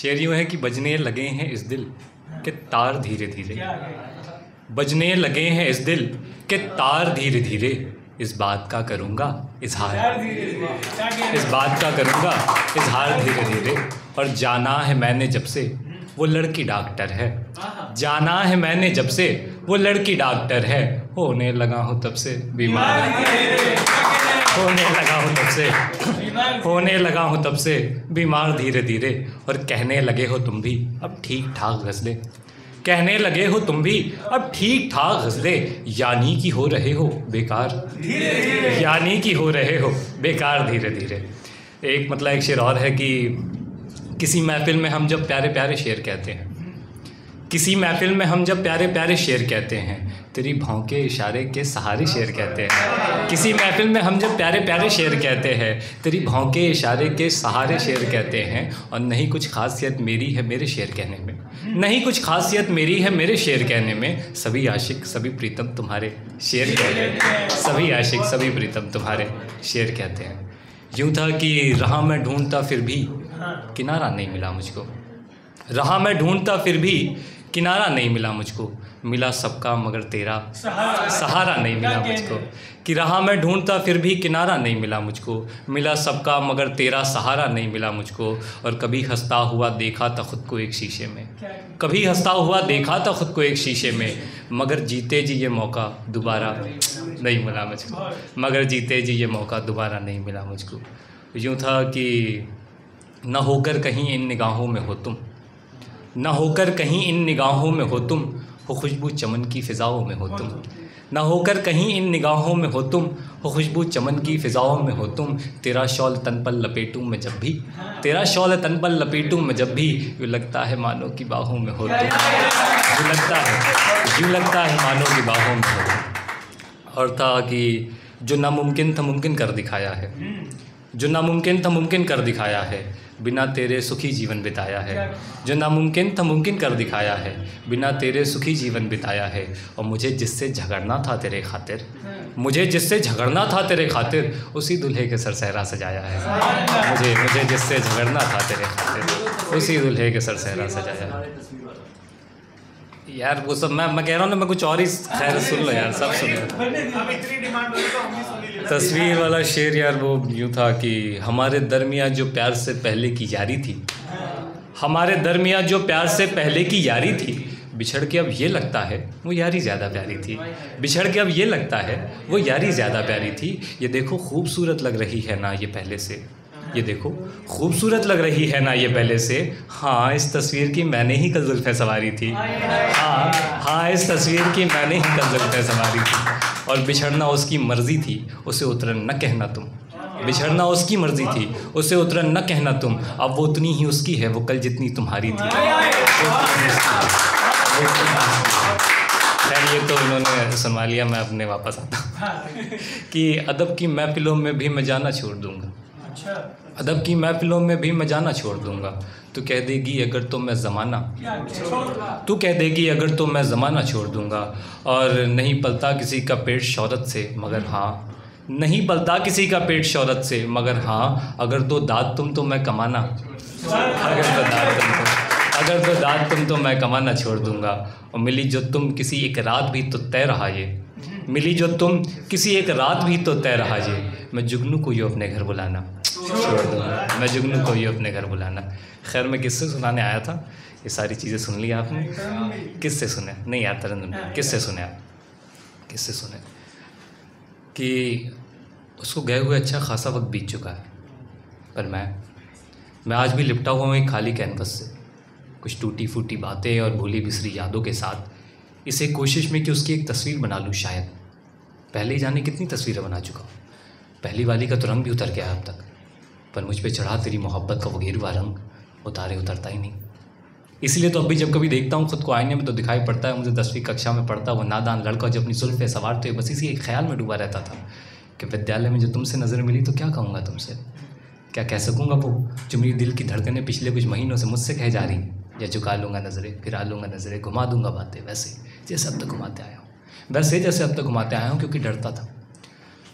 शेर यूँ है कि बजने लगे हैं इस दिल के तार धीरे धीरे, बजने लगे हैं इस दिल के तार धीरे धीरे, इस बात का करूँगा इजहार, इस बात का करूँगा इजहार धीरे धीरे। और जाना है मैंने जब से वो लड़की डॉक्टर है, जाना है मैंने जब से वो लड़की डॉक्टर है, होने लगा हूँ तब से बीमार, होने लगा हूँ तब से, होने लगा हूँ तब से बीमार धीरे धीरे। और कहने लगे हो तुम भी अब ठीक ठाक गज़लें, कहने लगे हो तुम भी अब ठीक ठाक गज़लें, यानी कि हो रहे हो बेकार, यानी कि हो रहे हो बेकार धीरे धीरे। एक मतलब एक शेर और है कि किसी महफिल में हम जब प्यारे प्यारे शेर कहते हैं, किसी महफिल में हम जब प्यारे प्यारे शेर कहते हैं, तेरी भौंके इशारे के सहारे शेर कहते हैं। किसी महफिल में हम जब प्यारे प्यारे शेर कहते हैं, तेरी भौंके इशारे के सहारे शेर कहते हैं। और नहीं कुछ खासियत मेरी है मेरे शेर कहने में, नहीं कुछ खासियत मेरी है मेरे शेर कहने में, सभी आशिक सभी प्रीतम तुम्हारे शेर कहते हैं, सभी आशिक सभी प्रीतम तुम्हारे शेर कहते हैं। यूँ था कि रहा मैं ढूंढता फिर भी किनारा नहीं मिला मुझको, रहा मैं ढूंढता फिर भी किनारा नहीं मिला मुझको, मिला सबका मगर तेरा सहारा नहीं मिला मुझको। कि रहा मैं ढूंढता फिर भी किनारा नहीं मिला मुझको, मिला सबका मगर तेरा सहारा नहीं मिला मुझको। और कभी हंसता हुआ देखा था खुद को एक शीशे में, कभी हंसता हुआ देखा था खुद को एक शीशे में, मगर जीते जी ये मौका दोबारा नहीं मिला मुझको, मगर जीते जी ये मौका दोबारा नहीं मिला मुझको। यूँ था कि न होकर कहीं इन निगाहों में हो तुम, न होकर कहीं इन निगाहों में हो तुम, हो खुशबू चमन की फ़िज़ाओं में हो तुम, न होकर कहीं इन निगाहों में हो तुम, हो खुशबू चमन की फ़िज़ाओं में हो तुम। तेरा शॉल तन पर लपेटूं मैं जब भी, तेरा शॉल तन पर लपेटूं मैं जब भी, यूँ लगता है मानो की बाहों में हो तुम, यूँ लगता है, यूँ लगता है मानो की बाहों में हो तुम। और था कि जो नामुमकिन था मुमकिन कर दिखाया है, जो नामुमकिन था मुमकिन कर दिखाया है, बिना तेरे सुखी जीवन बिताया है, जो नामुमकिन था मुमकिन कर दिखाया है, बिना तेरे सुखी जीवन बिताया है। और मुझे जिससे झगड़ना था तेरे खातिर, मुझे जिससे झगड़ना था तेरे खातिर, उसी दूल्हे के सर सहरा सजाया है, मुझे मुझे जिससे झगड़ना था तेरे खातिर, उसी दूल्हे के सर सहरा सजाया है। यार वो सब मैं कह रहा हूँ ना, मैं कुछ और ही, खैर सुन लो यार, सब सुन लो। तस्वीर वाला शेर यार वो यूँ था कि हमारे दरमियाँ जो प्यार से पहले की यारी थी, हमारे दरमियाँ जो प्यार से पहले की यारी थी, बिछड़ के अब ये लगता है वो यारी ज़्यादा प्यारी थी, बिछड़ के अब ये लगता है वो यारी ज़्यादा प्यारी थी। ये देखो खूबसूरत लग रही है ना ये पहले से, ये देखो खूबसूरत लग रही है ना ये पहले से, हाँ इस तस्वीर की मैंने ही कल जुल्फ़ें संवारी थी, हाँ हाँ इस तस्वीर की मैंने ही कल जुल्फ़ें संवारी थी। और बिछड़ना उसकी मर्ज़ी थी उसे उतरन न कहना तुम, बिछड़ना उसकी मर्ज़ी थी उसे उतरन न कहना तुम, अब वो उतनी ही उसकी है वो कल जितनी तुम्हारी थी। खैर ये तो उन्होंने सुनवा लिया, मैं अपने वापस आता कि अदब की महफिलों में भी मैं जाना छोड़ दूँगा, अदब की महफिलों में भी मैं जाना छोड़ दूँगा, तू कह देगी अगर तो मैं ज़माना, तू कह देगी अगर तो मैं ज़माना छोड़ दूँगा। और नहीं पलता किसी का पेट शौहरत से मगर हाँ, नहीं पलता किसी का पेट शौहरत से मगर हाँ, अगर दो दाँत तुम तो मैं कमाना, अगर दो दाँत तुम तो, अगर दो दाँत तुम तो मैं कमाना छोड़ दूँगा। और मिली जो तुम किसी एक रात भी तो तय रहा ये, मिली जो तुम किसी एक रात भी तो तय रहा ये, मैं जुगनू को यूँ अपने घर बुलाना छोड़ दूँगा, मैं जुगनू को यूँ अपने घर बुलाना। खैर मैं किससे सुनाने आया था, ये सारी चीज़ें सुन ली आपने, किससे सुने? नहीं यार तरन्नुम, किससे सुने आप, किससे सुने? कि उसको गए हुए अच्छा खासा वक्त बीत चुका है, पर मैं आज भी लिपटा हुआ हूँ एक खाली कैनवस से, कुछ टूटी फूटी बातें और भूली बिसरी यादों के साथ, इसे कोशिश में कि उसकी एक तस्वीर बना लूँ। शायद पहले ही जाने कितनी तस्वीरें बना चुका हूँ, पहली वाली का तो रंग भी उतर गया अब तक, पर मुझ पे चढ़ा तेरी मोहब्बत का वो गेरुआ रंग उतारे उतरता ही नहीं। इसलिए तो अभी जब कभी देखता हूँ खुद को आईने में तो दिखाई पड़ता है मुझे 10वीं कक्षा में पढ़ता वो नादान लड़का जो अपनी जुल्फ़ें संवारते हुए बस इसी एक ख्याल में डूबा रहता था कि विद्यालय में जो तुमसे नज़र मिली तो क्या कहूँगा तुमसे, क्या कह सकूँगा वो जो मेरी दिल की धड़कनें पिछले कुछ महीनों से मुझसे कह जा रही, या झुका लूँगा नज़रें, फिरा लूँगा नज़रें, घुमा दूँगा बातें वैसे जैसे अब तक घुमाते आया हूँ, वैसे जैसे अब तक घुमाते आया हूँ, क्योंकि डरता था।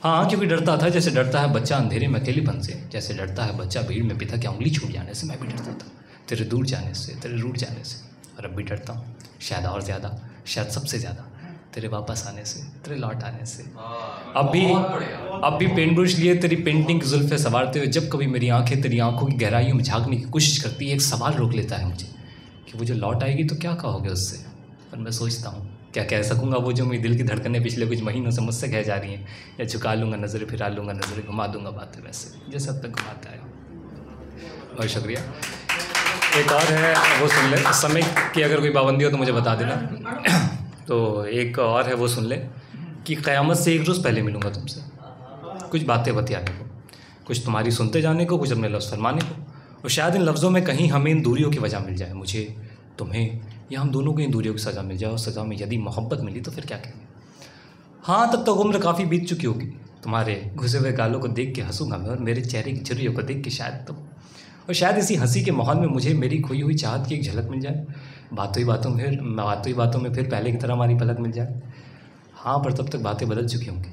हाँ क्योंकि डरता था, जैसे डरता है बच्चा अंधेरे में अकेलेपन से, जैसे डरता है बच्चा भीड़ में पिता की उंगली छूट जाने से, मैं भी डरता था। तेरे दूर जाने से, तेरे रूठ जाने से, और अब भी डरता हूँ शायद और ज़्यादा, शायद सबसे ज़्यादा तेरे वापस आने से, तेरे लौट आने से। अब भी पेंट ब्रश लिए तेरी पेंटिंग की जुल्फ़ें संवारते हुए जब कभी मेरी आंखें तेरी आंखों की गहराइयों में झांकने की कोशिश करती है, एक सवाल रोक लेता है मुझे कि वो जो लौट आएगी तो क्या कहोगे उससे। पर मैं सोचता हूँ क्या कह सकूँगा वो जो मेरे दिल की धड़कनें पिछले कुछ महीनों से मुझसे कह जा रही हैं, या झुका लूँगा नज़रें, फिरा लूँगा नज़रें, घुमा दूँगा बातें वैसे जैसे अब तक घुमाता है। बहुत शुक्रिया। एक और है वो सुन ले, समय की अगर कोई पाबंदी हो तो मुझे बता देना। तो एक और है वो सुन ले कि क़यामत से एक रोज़ पहले मिलूँगा तुमसे, कुछ बातें बतियाने को, कुछ तुम्हारी सुनते जाने को, कुछ अपने लफ्ज़ फरमाने को, और शायद इन लफ्ज़ों में कहीं हमें इन दूरियों की वजह मिल जाए, मुझे, तुम्हें, या हम दोनों को इन दूरियों की सज़ा मिल जाए। और सज़ा में यदि मोहब्बत मिली तो फिर क्या कहेंगे। हाँ, तब तक उम्र काफ़ी बीत चुकी होगी, तुम्हारे घुसे हुए गालों को देख के हंसूंगा मैं, और मेरे चेहरे की झुर्रियों को देख के शायद तुम, और शायद इसी हंसी के माहौल में मुझे मेरी खोई हुई चाहत की एक झलक मिल जाए। बातों ही बातों में फिर पहले की तरह हमारी पलक मिल जाए। हाँ, पर तब तक बातें बदल चुकी होंगी,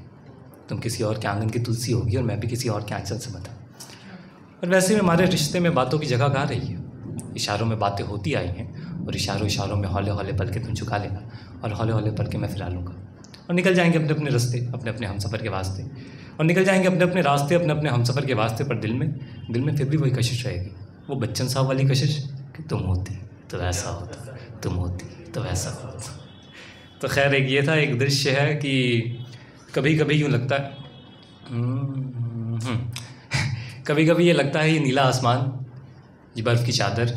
तुम किसी और के आंगन की तुलसी होगी और मैं भी किसी और के आंचल से बता। और वैसे में हमारे रिश्ते में बातों की जगह कहाँ रही है। इशारों में बातें होती आई हैं, और इशारों में हौले हौले पल के तुम झुका लेना, और हौले हौले पल के मैं फिरा लूँगा, और निकल जाएंगे अपने अपने रास्ते, अपने अपने हमसफ़र के वास्ते, और निकल जाएंगे अपने अपने रास्ते, अपने अपने हमसफ़र के वास्ते। पर दिल में फिर भी वही कशिश रहेगी, वो बच्चन साहब वाली कशिश कि तुम होती तो ऐसा होता, तुम होती तो वैसा होता। तो खैर, एक ये था, एक दृश्य है कि कभी कभी यूँ लगता है कभी कभी ये लगता है ये नीला आसमान, ये बर्फ़ की चादर,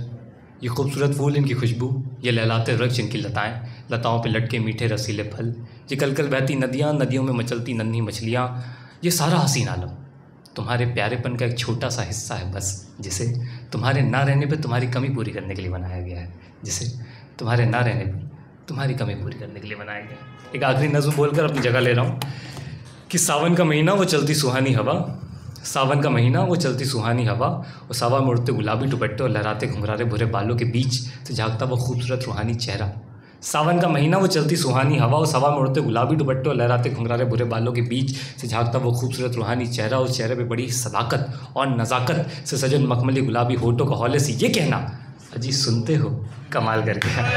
ये खूबसूरत फूल, इनकी खुशबू, ये लहलाते वृक्ष, इनकी लताओं पे लटके मीठे रसीले फल, ये कलकल बहती नदियाँ, नदियों में मचलती नन्ही मछलियाँ, ये सारा हसीन आलम तुम्हारे प्यारेपन का एक छोटा सा हिस्सा है बस, जिसे तुम्हारे ना रहने पे तुम्हारी कमी पूरी करने के लिए बनाया गया है, जिसे तुम्हारे ना रहने पर तुम्हारी कमी पूरी करने के लिए बनाया गया है। एक आखिरी नज़्म बोलकर अपनी जगह ले रहा हूँ कि सावन का महीना वो चलती सुहानी हवा, सावन का महीना वो चलती सुहानी हवा, और सावा में उड़ते गुलाबी दुपट्टे और लहराते घुंघरारे भुरे बालों के बीच से झांकता वो खूबसूरत रूहानी चेहरा। सावन का महीना वो चलती सुहानी हवा, और सावा में उड़ते गुलाबी दुपट्टे और लहराते घुंघरारे भुरे बालों के बीच से झांकता वो खूबसूरत रूहानी चेहरा। उस चेहरे पे बड़ी सदाकत और नज़ाकत से सजन मखमली गुलाबी होठों का हौले से ये कहना, अजी सुनते हो कमाल करके। बहुत